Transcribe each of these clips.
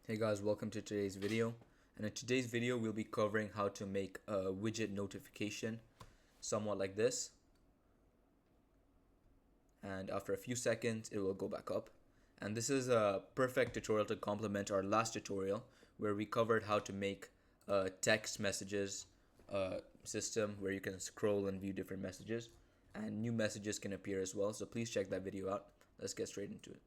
Hey guys, welcome to today's video. And in today's video, we'll be covering how to make a widget notification somewhat like this. And after a few seconds, it will go back up. And this is a perfect tutorial to complement our last tutorial where we covered how to make a text messages system where you can scroll and view different messages. And new messages can appear as well. So please check that video out. Let's get straight into it.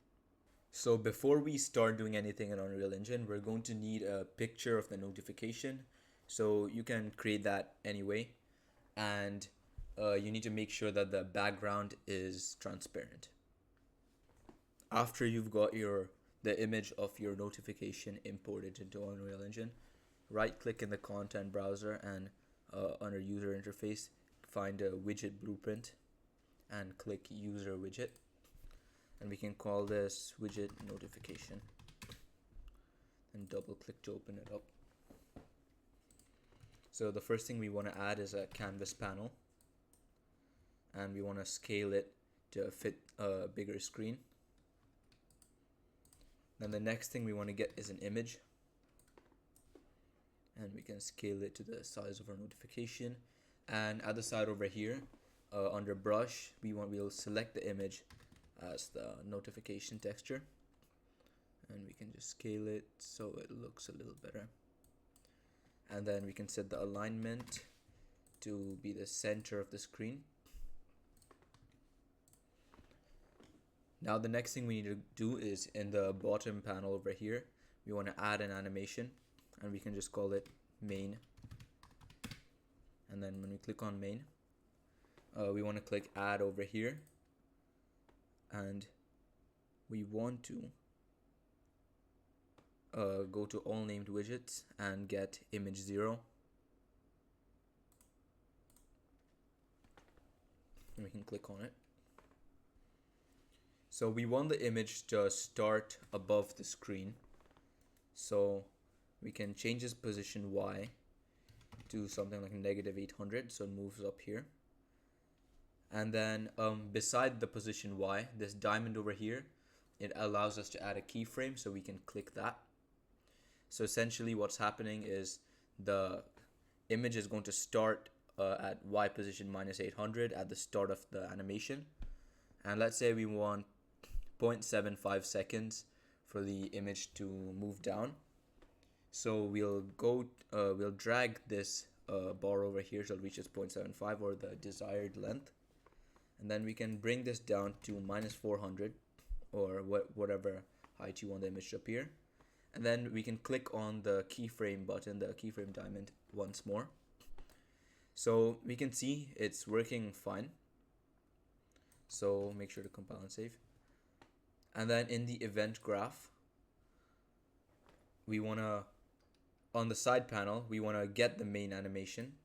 So before we start doing anything in Unreal Engine, we're going to need a picture of the notification. So you can create that anyway. And you need to make sure that the background is transparent. After you've got the image of your notification imported into Unreal Engine, right click in the content browser and under user interface, find a widget blueprint and click user widget. And we can call this widget notification and double click to open it up. So the first thing we want to add is a canvas panel, and we want to scale it to fit a bigger screen. Then the next thing we want to get is an image, and we can scale it to the size of our notification. And at the side over here, under brush, we'll select the image as the notification texture, and we can just scale it so it looks a little better. And then we can set the alignment to be the center of the screen. Now the next thing we need to do is in the bottom panel over here, we want to add an animation, and we can just call it main. And then when we click on main, we want to click add over here, and we want to go to all named widgets and get image 0, and we can click on it. So we want the image to start above the screen, so we can change its position Y to something like -800, so it moves up here. And then beside the position Y, this diamond over here, it allows us to add a keyframe, so we can click that. So essentially what's happening is the image is going to start at Y position -800 at the start of the animation. And let's say we want 0.75 seconds for the image to move down. So we'll drag this bar over here so it reaches 0.75 or the desired length. And then we can bring this down to -400 or whatever height you want the image to appear. And then we can click on the keyframe button, the keyframe diamond, once more. So we can see it's working fine. So make sure to compile and save. And then in the event graph, on the side panel, we want to get the main animation.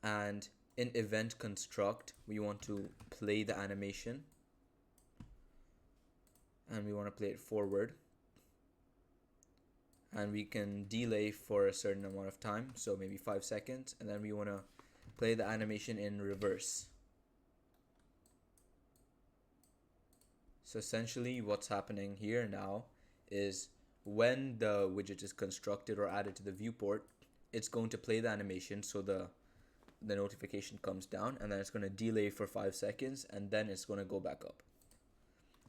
And in event construct, we want to play the animation, and we want to play it forward, and we can delay for a certain amount of time, so maybe 5 seconds, and then we want to play the animation in reverse. So essentially what's happening here now is when the widget is constructed or added to the viewport, it's going to play the animation, so the notification comes down, and then it's going to delay for 5 seconds, and then it's going to go back up.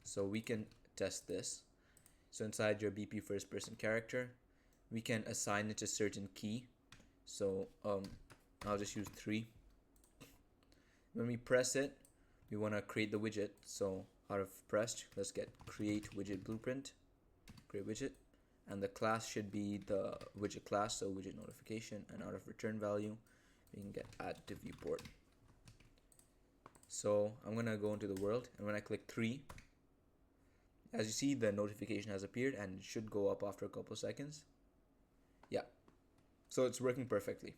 So we can test this. So inside your BP first person character, we can assign it a certain key. So I'll just use 3. When we press it, we want to create the widget. So out of pressed, let's get create widget blueprint, create widget, and the class should be the widget class, so widget notification, and out of return value, we can get add to viewport. So I'm gonna go into the world, and when I click 3, as you see, the notification has appeared, and it should go up after a couple of seconds. Yeah, so it's working perfectly.